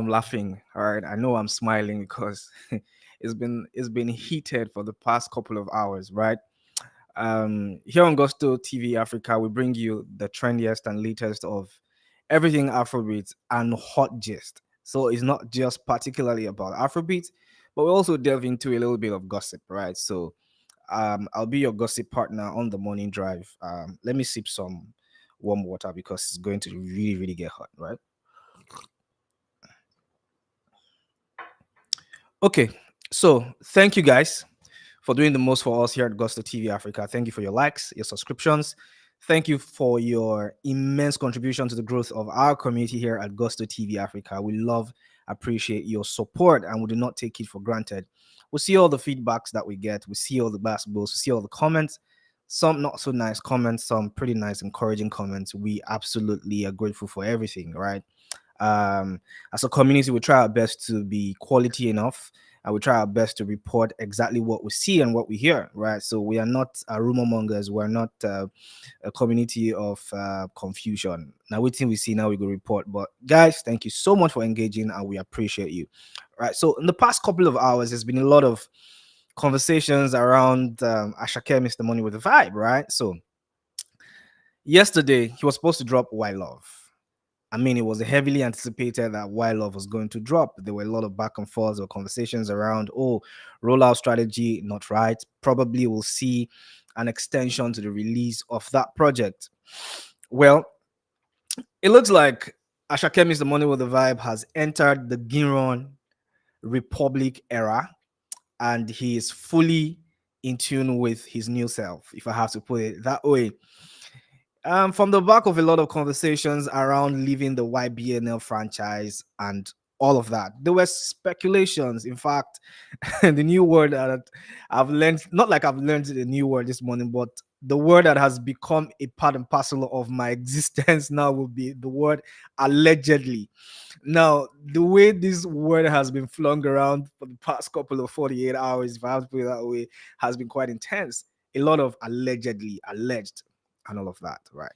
I'm laughing. All right, I know I'm smiling because it's been heated for the past couple of hours, right? Here on Gusto TV Africa, we bring you the trendiest and latest of everything Afrobeat and hot gist. So it's not just particularly about Afrobeat, but we also delve into a little bit of gossip, right? So I'll be your gossip partner on the morning drive. Let me sip some warm water because it's going to really, really get hot, right? Okay, so thank you guys for doing the most for us here at Gusto TV Africa. Thank you for your likes, your subscriptions. Thank you for your immense contribution to the growth of our community here at Gusto TV Africa. We love, appreciate your support, and we do not take it for granted. We see all the feedbacks that we get. We see all the basketballs. We see all the comments. Some not so nice comments, some pretty nice, encouraging comments. We absolutely are grateful for everything, right? Um, as a community, we try our best to be quality enough, and we try our best to report exactly what we see and what we hear, right? So we are not rumor mongers. We're not a community of confusion. Now, we think we see, now we go report. But guys, thank you so much for engaging, and we appreciate you, right? So in the past couple of hours, there's been a lot of conversations around Asake, Mr. Money with the Vibe, right? So yesterday, he was supposed to drop Why Love. I mean, it was heavily anticipated that Why Love was going to drop. There were a lot of back and forth or conversations around, oh, rollout strategy, not right. Probably we'll see an extension to the release of that project. Well, it looks like Ashake Miss the Money with the Vibe has entered the Giron Republic era, and he is fully in tune with his new self, if I have to put it that way. From the back of a lot of conversations around leaving the YBNL franchise and all of that, there were speculations. In fact, the new word that I've learned, not like I've learned a new word this morning, but the word that has become a part and parcel of my existence now will be the word allegedly. Now, the way this word has been flung around for the past couple of 48 hours, if I have to put it that way, has been quite intense. A lot of allegedly, alleged, and all of that, right?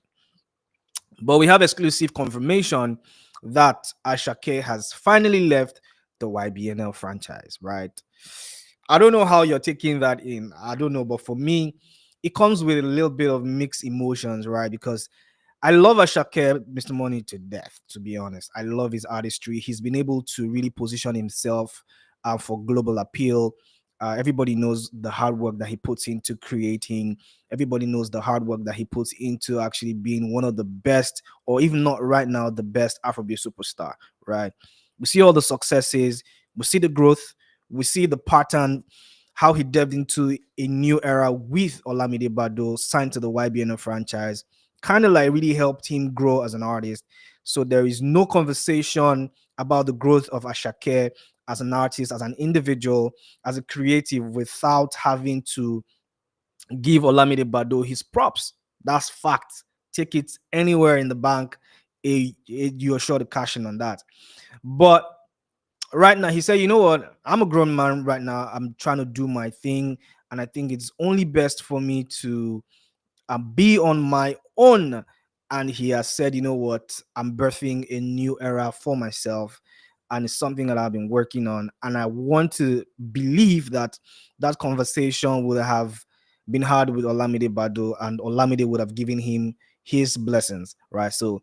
But we have exclusive confirmation that Ashake has finally left the YBNL franchise, right? I don't know how you're taking that in. I don't know, but for me, it comes with a little bit of mixed emotions, right? Because I love Ashake, Mr. Money, to death, to be honest. I love his artistry. He's been able to really position himself for global appeal. Everybody knows the hard work that he puts into creating. Everybody knows the hard work that he puts into actually being one of the best, or even not right now, the best Afrobeat superstar, right? We see all the successes, we see the growth, we see the pattern, how he delved into a new era with Olamide Bado, signed to the YBNL franchise, kind of like really helped him grow as an artist. So there is no conversation about the growth of Ashake as an artist, as an individual, as a creative, without having to give Olamide Bado his props. That's fact. Take it anywhere in the bank, you're sure to cash in on that. But right now, he said, you know what? I'm a grown man right now. I'm trying to do my thing. And I think it's only best for me to be on my own. And he has said, you know what? I'm birthing a new era for myself. And it's something that I've been working on. And I want to believe that that conversation would have been had with Olamide Bado, and Olamide would have given him his blessings, right? So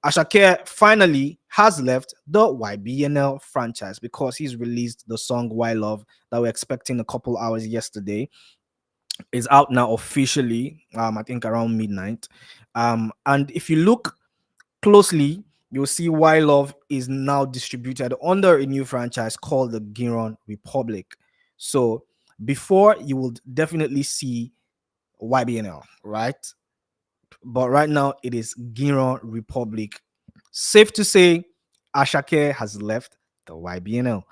Ashake finally has left the YBNL franchise because he's released the song Why Love that we're expecting a couple hours yesterday. Is out now officially, I think around midnight. And if you look closely, you'll see why Love is now distributed under a new franchise called the Giron Republic. So before, you will definitely see YBNL, right? But right now it is Giron Republic. Safe to say, Ashake has left the YBNL.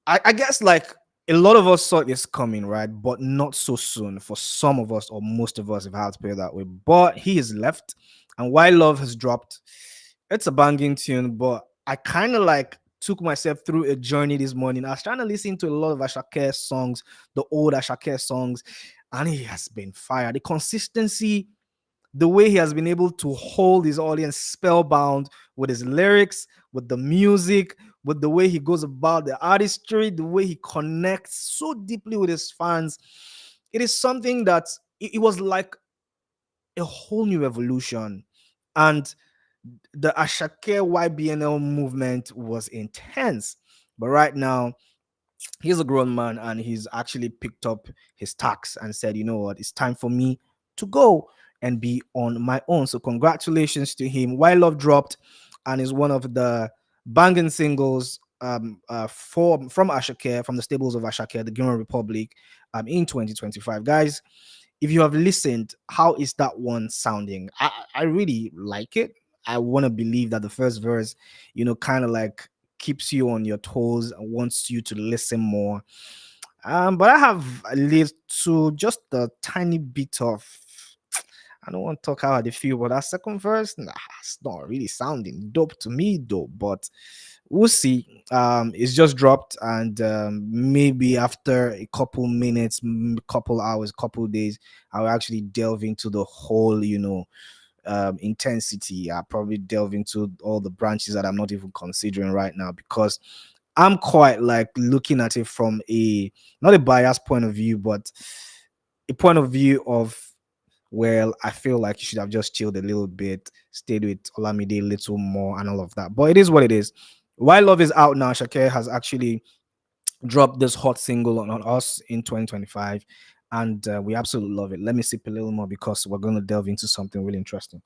I guess like a lot of us saw this coming, right? But not so soon for some of us, or most of us, if I have to put it that way. But he is left, and Why Love has dropped. It's a banging tune, but I kind of like took myself through a journey this morning. I was trying to listen to a lot of Ashake songs, the old Ashake songs, and he has been fire. The consistency, the way he has been able to hold his audience spellbound with his lyrics, with the music, with the way he goes about the artistry, the way he connects so deeply with his fans. It is something that it was like a whole new evolution. And the Asake YBNL movement was intense. But right now, he's a grown man and he's actually picked up his tax and said, you know what, it's time for me to go and be on my own. So congratulations to him. Why Love dropped and is one of the banging singles from Asake, from the stables of Asake, the Guinean Republic, in 2025. Guys, if you have listened, how is that one sounding? I really like it. I want to believe that the first verse, kind of like keeps you on your toes and wants you to listen more. But I have a little, just a tiny bit of. I don't want to talk how they feel, but that second verse, nah, it's not really sounding dope to me, though. But we'll see. It's just dropped, and maybe after a couple minutes, couple hours, couple days, I'll actually delve into the whole, intensity. I'll probably delve into all the branches that I'm not even considering right now, because I'm quite like looking at it from a not a biased point of view, but a point of view of, well, I feel like you should have just chilled a little bit, stayed with Olamide a little more, and all of that. But it is what it is. While Love is out now, Shakir has actually dropped this hot single on us in 2025, and we absolutely love it. Let me sip a little more because we're going to delve into something really interesting.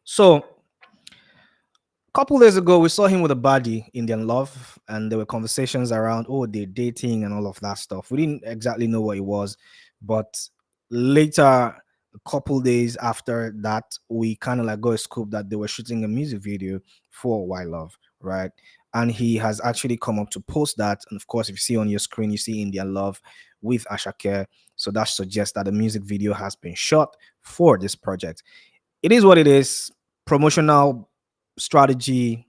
So, couple days ago, we saw him with a baddie, Indian Love, and there were conversations around, oh, they're dating and all of that stuff. We didn't exactly know what it was, but later, a couple days after that, we kind of like got a scoop that they were shooting a music video for Why Love, right? And he has actually come up to post that. And of course, if you see on your screen, you see Indian Love with Asake. So that suggests that the music video has been shot for this project. It is what it is. Promotional strategy,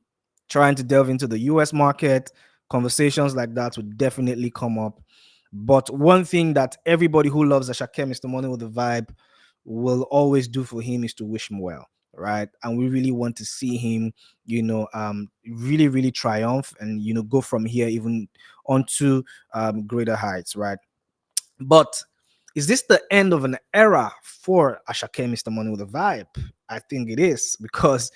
trying to delve into the US market, conversations like that would definitely come up. But one thing that everybody who loves Asake, Mr. Money with the Vibe, will always do for him is to wish him well, right? And we really want to see him, really, really triumph and, go from here even onto greater heights, right? But is this the end of an era for Asake, Mr. Money with a Vibe? I think it is, because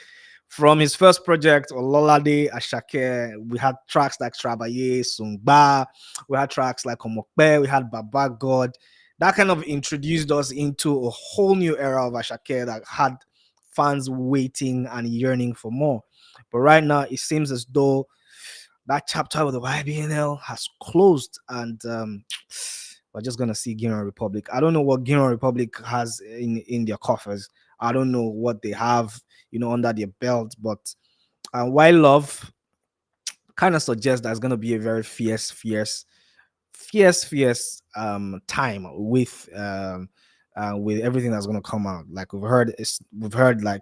from his first project, Ololade, Asake, we had tracks like Trabaye, Sungba, we had tracks like Omokbe, we had Baba God. That kind of introduced us into a whole new era of Asake that had fans waiting and yearning for more. But right now, it seems as though that chapter with the YBNL has closed, and we're just gonna see Guinean Republic. I don't know what Guinean Republic has in their coffers. I don't know what they have, under their belt. But while Love kind of suggests that it's gonna be a very fierce time with everything that's gonna come out. Like we've heard like,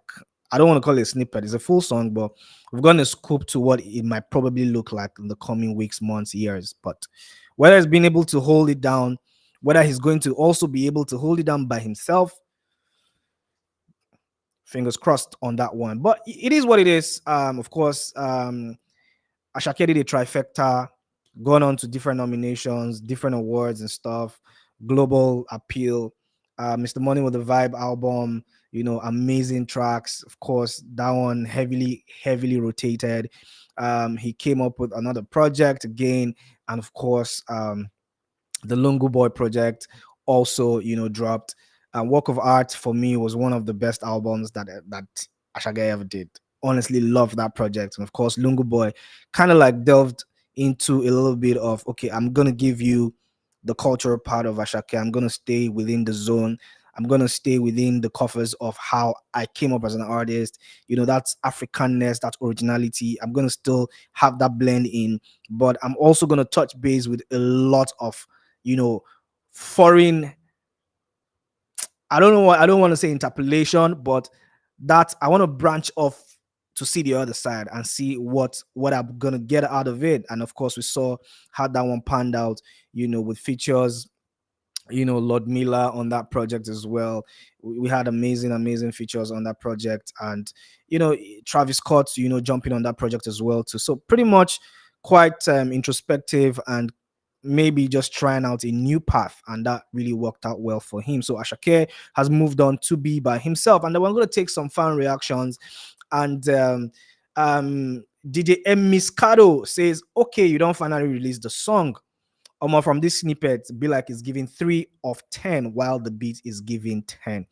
I don't want to call it a snippet. It's a full song, but we've gotten a scoop to what it might probably look like in the coming weeks, months, years. But whether he's been able to hold it down, whether he's going to also be able to hold it down by himself, fingers crossed on that one. But it is what it is. Of course, Ashake did a trifecta, gone on to different nominations, different awards and stuff, global appeal. Mr. Money with the Vibe album, amazing tracks. Of course, that one heavily rotated. He came up with another project again, and of course, the Lungu Boy project also, dropped. Work of Art for me was one of the best albums that Ashage ever did. Honestly, love that project. And of course, Lungu Boy kind of like delved into a little bit of, okay, I'm gonna give you the cultural part of Ashake. I'm gonna stay within the zone. I'm gonna stay within the covers of how I came up as an artist. That's Africanness, that originality. I'm gonna still have that blend in, but I'm also gonna touch base with a lot of, foreign, I don't know what, I don't want to say interpolation, but that I want to branch off to see the other side and see what I'm gonna get out of it. And of course, we saw how that one panned out, with features Lord Miller on that project as well. We had amazing features on that project, and Travis Scott, jumping on that project as well too. So pretty much quite introspective, and maybe just trying out a new path, and that really worked out well for him. So Asake has moved on to be by himself, and then we're going to take some fan reactions. And DJ M Miscado says, okay, you don't finally release the song. From this snippet, be like it's giving 3 of 10 while the beat is giving 10.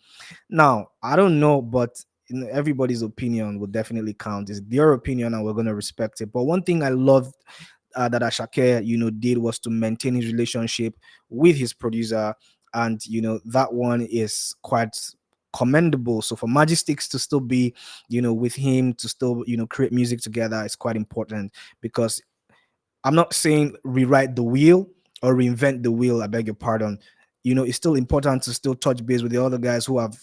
Now, I don't know, but everybody's opinion will definitely count. It's their opinion, and we're going to respect it. But one thing I love that Asake, did was to maintain his relationship with his producer, and that one is quite commendable. So for Magistics to still be, with him, to still create music together, is quite important, because I'm not saying rewrite the wheel or reinvent the wheel. I beg your pardon. It's still important to still touch base with the other guys who have,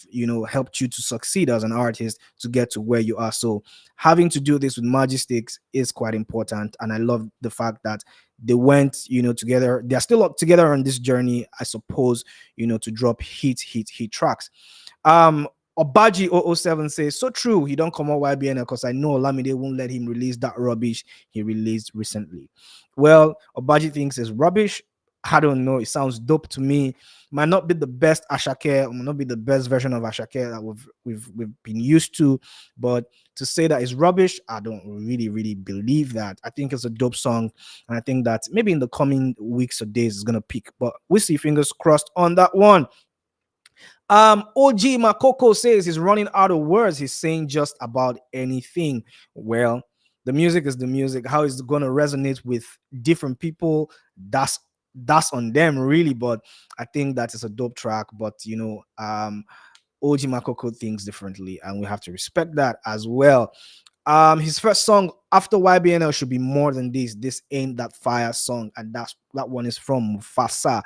helped you to succeed as an artist to get to where you are. So having to do this with Magistics is quite important. And I love the fact that they went, together. They're still up together on this journey, I suppose, to drop hit tracks. Obaji 007 says, so true, he don't come out YBNL because I know Olamide won't let him release that rubbish he released recently. Well, Obaji thinks it's rubbish. I don't know. It sounds dope to me. Might not be the best Asake, might not be the best version of Asake that we've been used to, but to say that it's rubbish, I don't really believe that. I think it's a dope song, and I think that maybe in the coming weeks or days it's gonna peak. But we'll see. Fingers crossed on that one. OG Makoko says he's running out of words. He's saying just about anything. Well, the music is the music. How is it going to resonate with different people? That's on them, really. But I think that is a dope track. But OG Makoko thinks differently, and we have to respect that as well. His first song after YBNL should be more than this. This ain't that fire song, and that one is from Mufasa.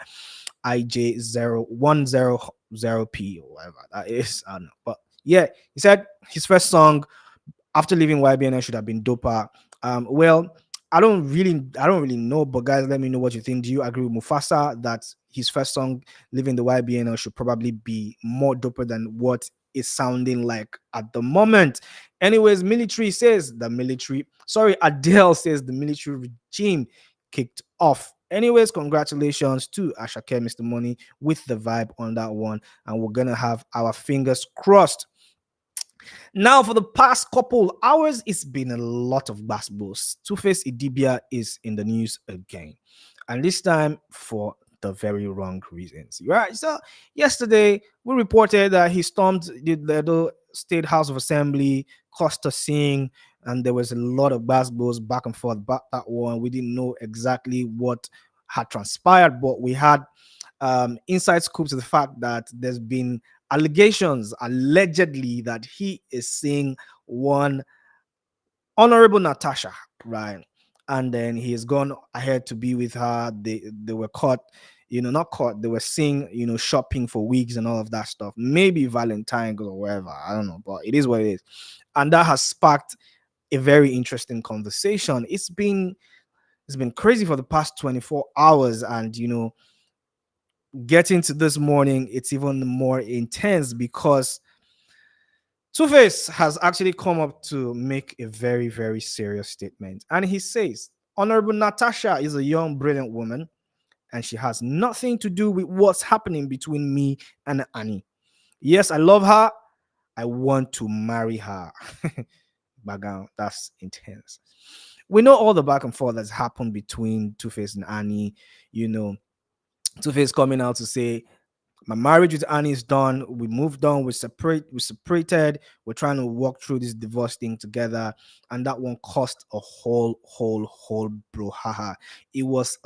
IJ0100P or whatever that is. I don't know. But yeah, he said his first song after leaving YBNL should have been doper. Well, I don't really know, but guys, let me know what you think. Do you agree with Mufasa that his first song leaving the YBNL should probably be more doper than what is sounding like at the moment? Anyways, Adele says the military regime kicked off. Anyways, congratulations to Asake, Mr. Money, with the vibe on that one. And we're gonna have our fingers crossed. Now, for the past couple hours, it's been a lot of basketballs. 2face Idibia is in the news again, and this time for the very wrong reasons. Right? So, yesterday we reported that he stormed the State House of Assembly, Costa Singh, and there was a lot of basketballs back and forth about that one. We didn't know exactly what had transpired, but we had inside scoop to the fact that there's been allegations allegedly that he is seeing one Honorable Natasha, right? And then he has gone ahead to be with her. They were caught, not caught. They were seen, shopping for wigs and all of that stuff. Maybe Valentine's or whatever. I don't know, but it is what it is. And that has sparked a very interesting conversation. It's been crazy for the past 24 hours, and getting to this morning, it's even more intense because 2face has actually come up to make a very, very serious statement. And he says, Honorable Natasha is a young, brilliant woman, and she has nothing to do with what's happening between me and Annie. Yes, I love her. I want to marry her. Bagan, that's intense. We know all the back and forth that's happened between 2face and Annie. 2face coming out to say, my marriage with Annie is done. We moved on. We separated. We're trying to walk through this divorce thing together. And that one cost a whole brouhaha. It was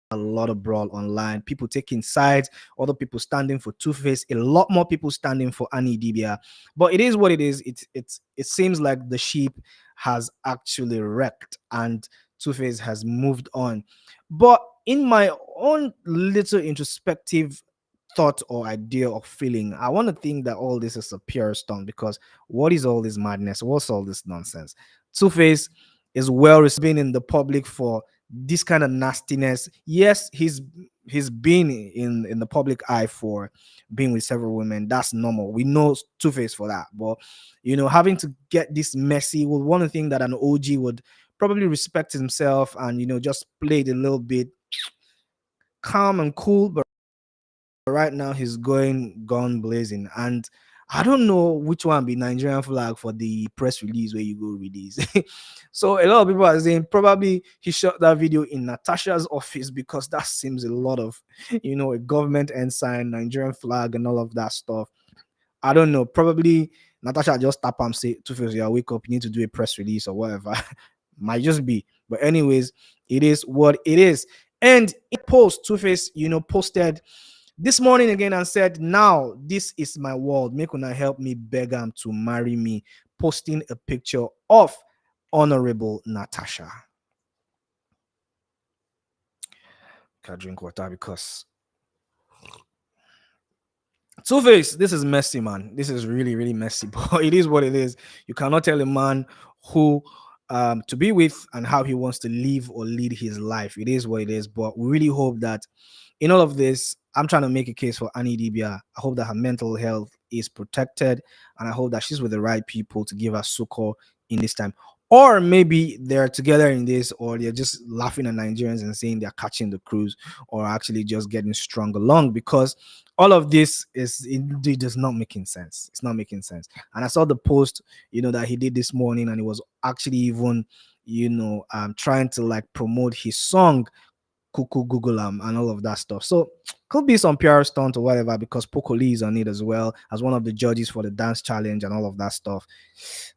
a lot of brawl online. People taking sides, other people standing for 2face, a lot more people standing for Annie Dibia. But it is what it is. It seems like the sheep has actually wrecked and 2face has moved on. But in my own little introspective thought or idea or feeling, I want to think that all this is a pure stunt, because what is all this madness? What's all this nonsense? 2face is well been in the public for this kind of nastiness. Yes, he's been in the public eye for being with several women. That's normal. We know Two Face for that. But having to get this messy was one of the things that an OG would probably respect himself and just played a little bit calm and cool. But right now he's going gun blazing, and I don't know which one be Nigerian flag for the press release where you go release. So a lot of people are saying probably he shot that video in Natasha's office, because that seems a lot of a government ensign, Nigerian flag, and all of that stuff. I don't know. Probably Natasha just tap and say, Two Face, yeah, wake up, you need to do a press release or whatever. Might just be. But anyways, it is what it is. And in post, Two Face, posted this morning again and said, now this is my world. Make una help me beg him to marry me. Posting a picture of Honorable Natasha. Can I drink water because Two Face, this is messy, man. This is really, really messy, but it is what it is. You cannot tell a man who to be with and how he wants to live or lead his life. It is what it is. But we really hope that in all of this, I'm trying to make a case for Annie Dibia. I hope that her mental health is protected, and I hope that she's with the right people to give her succor in this time. Or maybe they're together in this, or they're just laughing at Nigerians and saying they're catching the cruise, or actually just getting strung along, because all of this it does not making sense. It's not making sense. And I saw the post, that he did this morning, and it was actually even, trying to like promote his song Cuckoo Google and all of that stuff. So could be some PR stunt or whatever, because Poco Lee is on it as well as one of the judges for the dance challenge and all of that stuff.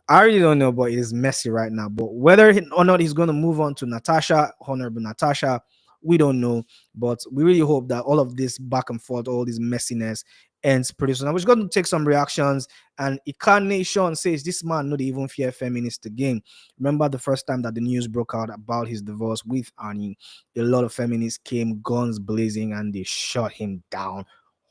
I really don't know, but it is messy right now. But whether or not he's going to move on to Natasha, Honorable Natasha, we don't know. But we really hope that all of this back and forth, all this messiness ends pretty soon. I was going to take some reactions. And Ikan Nation says, this man not even fear feminist again. Remember the first time that the news broke out about his divorce with Annie, a lot of feminists came guns blazing and they shot him down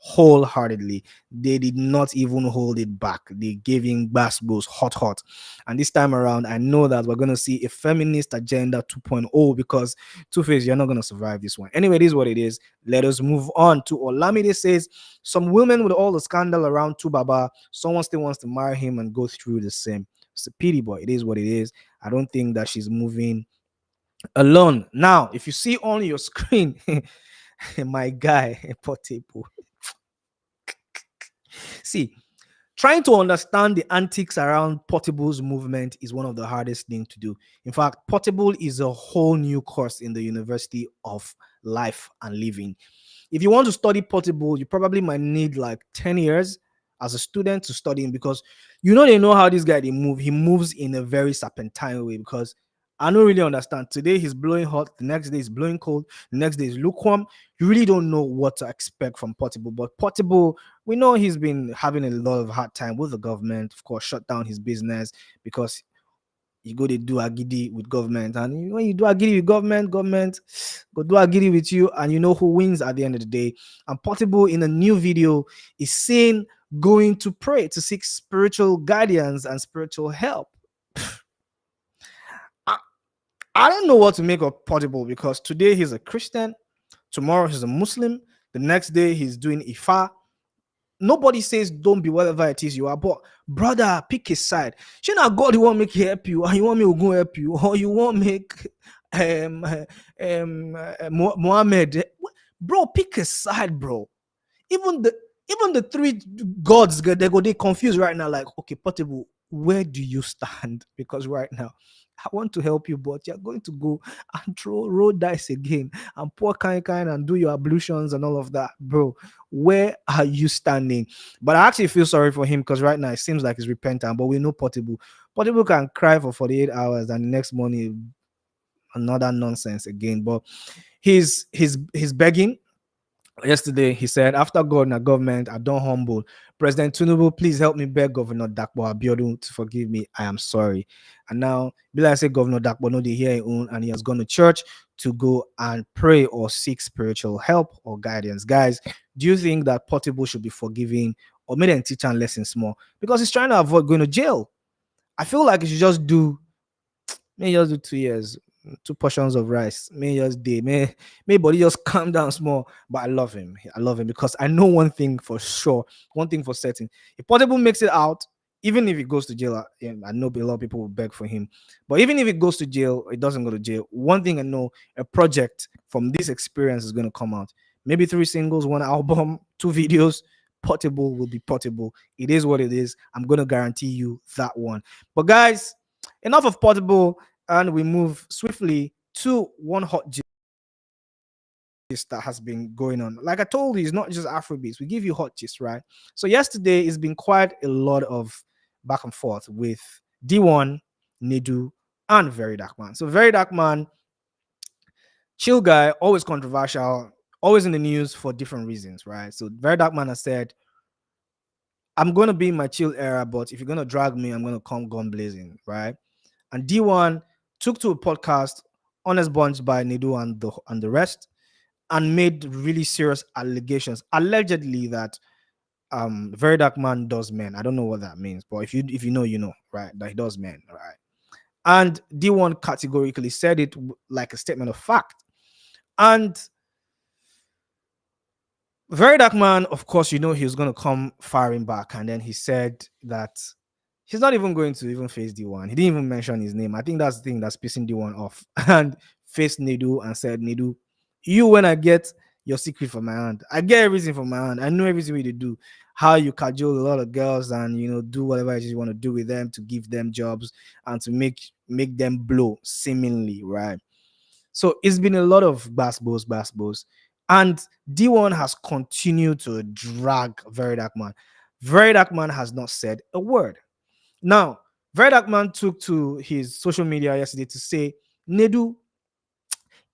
wholeheartedly. They did not even hold it back. They gave him basketballs hot. And this time around, I know that we're going to see a feminist agenda 2.0, because Two Face, you're not going to survive this one. Anyway, it is what it is. Let us move on to Olamide says, some women with all the scandal around Tubaba, someone still wants to marry him and go through the same. It's a pity, but it is what it is. I don't think that she's moving alone. Now, if you see on your screen, my guy, Portable. See, trying to understand the antics around Portable's movement is one of the hardest things to do. In fact, Portable is a whole new course in the University of Life and Living. If you want to study Portable, you probably might need like 10 years as a student to study him, because they know how this guy they move. He moves in a very serpentine way, because I don't really understand. Today he's blowing hot, the next day he's blowing cold, the next day is lukewarm. You really don't know what to expect from Portable. But Portable, we know he's been having a lot of hard time with the government. Of course, shut down his business because you go to do agidi with government, and when you do agidi with government go do agidi with you, and you know who wins at the end of the day. And Portable in a new video is seen going to pray to seek spiritual guidance and spiritual help. I don't know what to make of Portable, because today he's a Christian, tomorrow he's a Muslim, the next day he's doing Ifa. Nobody says don't be whatever it is you are, but brother, pick a side. You know, God, you want me to help you, and you want me to go help you, or you want make Muhammad, bro, pick a side, bro. Even the three gods, they confused right now. Like, okay, Portable, where do you stand? Because right now, I want to help you, but you're going to go and roll dice again and pour kind and do your ablutions and all of that, bro. Where are you standing? But I actually feel sorry for him, because right now it seems like he's repentant. But we know Portable can cry for 48 hours and the next morning another nonsense again. But he's begging. Yesterday, he said, after God and government, I don't humble. President Tinubu, please help me beg Governor Dakpo Abiodun to forgive me. I am sorry. And now, I say Governor Dakpo, no, they hear his own, and he has gone to church to go and pray or seek spiritual help or guidance. Guys, do you think that Portable should be forgiving, or maybe teach and lessons more? Because he's trying to avoid going to jail. I feel like he should just do, maybe just do 2 years. two portions of rice. May just day, may body just calm down small. But I love him. I love him because I know one thing for sure, one thing for certain. If Portable makes it out, even if he goes to jail, I know a lot of people will beg for him. But even if it goes to jail, it doesn't go to jail. One thing I know, a project from this experience is going to come out. Maybe three singles, one album, two videos. Portable will be Portable. It is what it is. I'm going to guarantee you that one. But guys, enough of Portable, and we move swiftly to one hot gist that has been going on. Like I told you, it's not just Afrobeats. We give you hot gist, right? So yesterday, it's been quite a lot of back and forth with D1, Nidu, and Very Dark Man. So Very Dark Man, chill guy, always controversial, always in the news for different reasons, right? So Very Dark Man has said, I'm going to be in my chill era, but if you're going to drag me, I'm going to come gun blazing, right? And D1 took to a podcast, Honest Bunch by Nidu and the rest, and made really serious allegations, allegedly that Very Dark Man does men. I don't know what that means, but if you know, you know, right? That he does men, right? And D1 categorically said it like a statement of fact. And Very Dark Man, of course, you know he was going to come firing back, and then he said that he's not even going to even face D1. He didn't even mention his name. I think that's the thing that's pissing D1 off. And faced Nidu and said, Nidu, you when I get your secret from my hand, I get everything from my hand. I know everything you do. How you cajole a lot of girls and do whatever it is you want to do with them to give them jobs and to make them blow seemingly, right? So it's been a lot of bass bows. And D1 has continued to drag Very Dark Man. Very Dark Man has not said a word. Now, Very Dark Man took to his social media yesterday to say, Nedu,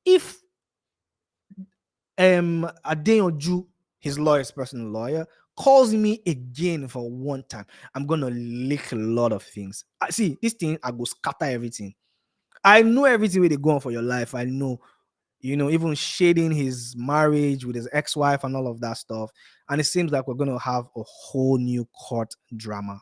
if Adeyanju, his lawyer's personal lawyer, calls me again for one time, I'm gonna lick a lot of things. I see this thing, I go scatter everything. I know everything where they go on for your life. I know, even shading his marriage with his ex-wife and all of that stuff. And it seems like we're gonna have a whole new court drama.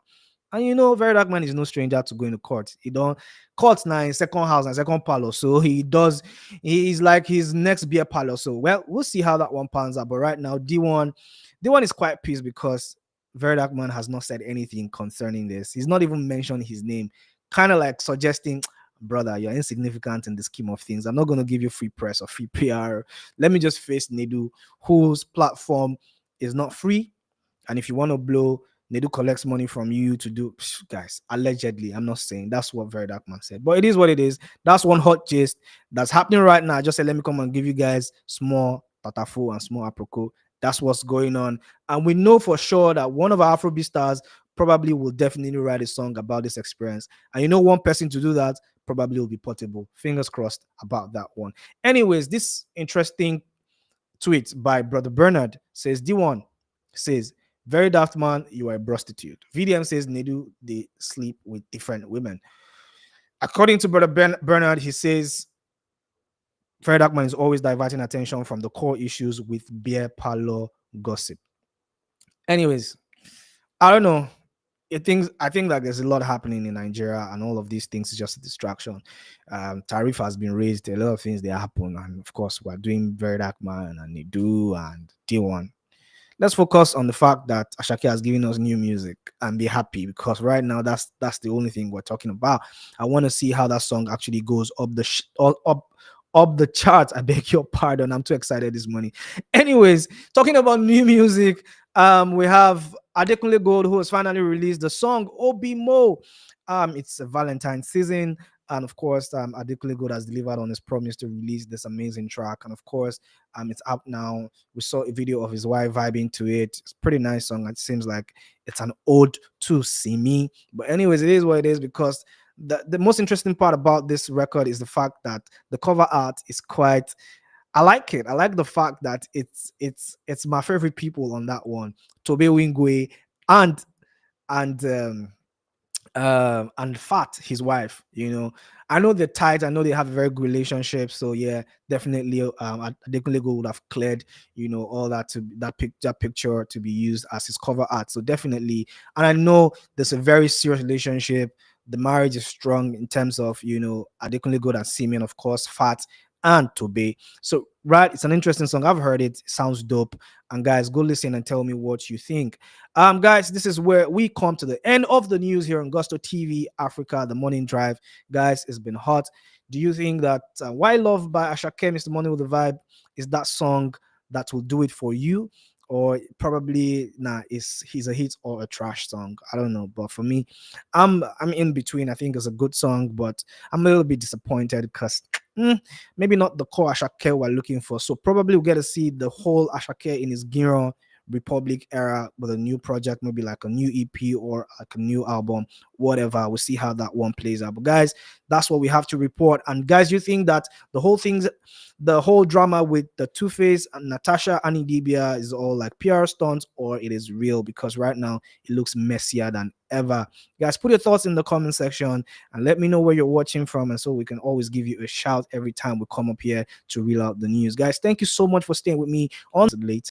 And Very Dark Man is no stranger to going to court. He don't court now in second house and second parlor. So he's like his next beer parlor. So well, we'll see how that one pans out. But right now, D1 is quite pissed because Very Dark Man has not said anything concerning this. He's not even mentioned his name, kind of like suggesting, brother, you're insignificant in the scheme of things. I'm not going to give you free press or free PR. Let me just face Nedu, whose platform is not free. And if you want to blow, Nedu collects money from you to do, guys, allegedly. I'm not saying that's what Very Dark Man said, but it is what it is. That's one hot gist that's happening right now. I just said, let me come and give you guys small tatafo and small aproko. That's what's going on. And we know for sure that one of our Afrobeat stars probably will definitely write a song about this experience. And one person to do that probably will be Portable. Fingers crossed about that one. Anyways, this interesting tweet by Brother Bernard says, D1 says, Very Daft Man, you are a prostitute. VDM says, Nedu, they sleep with different women. According to Brother Bernard, he says, Very Dark Man is always diverting attention from the core issues with beer parlor gossip. Anyways, I don't know. I think that there's a lot happening in Nigeria, and all of these things is just a distraction. Tariff has been raised, a lot of things they happen, and of course, we're doing Very Dark Man and Nidu and D1. Let's focus on the fact that Asake has given us new music and be happy, because right now that's the only thing we're talking about. I want to see how that song actually goes up up the charts. I beg your pardon. I'm too excited this morning. Anyways, talking about new music, we have Adekunle Gold, who has finally released the song Obi Mo. It's a Valentine season. And of course, Adekunle Gold has delivered on his promise to release this amazing track. And of course, it's out now. We saw a video of his wife vibing to it. It's a pretty nice song. It seems like it's an ode to Simi. But anyways, it is what it is, because the most interesting part about this record is the fact that the cover art is quite. I like it. I like the fact that it's my favorite people on that one. Tobe Wingwe and and and Fat, his wife. I know they're tight. I know they have a very good relationship. So yeah, definitely, Adekunle Gold would have cleared, all that to that picture to be used as his cover art. So definitely, and I know there's a very serious relationship the marriage is strong in terms of, Adekunle Gold and Simeon, of course, Fat and Tobe. So, right, it's an interesting song. I've heard it. It sounds dope. And guys, go listen and tell me what you think. Guys, this is where we come to the end of the news here on Gusto TV Africa, the morning drive. Guys, it's been hot. Do you think that Why Love by Asake, Mr. Money with the Vibe, is that song that will do it for you? Or probably he's a hit or a trash song. I don't know. But for me, I'm in between. I think it's a good song, but I'm a little bit disappointed because maybe not the core Asake we're looking for. So probably we'll get to see the whole Asake in his Giro Republic era with a new project, maybe like a new EP or like a new album, whatever. We'll see how that one plays out. But guys, that's what we have to report. And guys, you think that the whole drama with the 2face and Natasha and Idibia is all like PR stunts, or it is real? Because right now it looks messier than ever. Guys, put your thoughts in the comment section and let me know where you're watching from, and so we can always give you a shout every time we come up here to reel out the news. Guys, thank you so much for staying with me on late.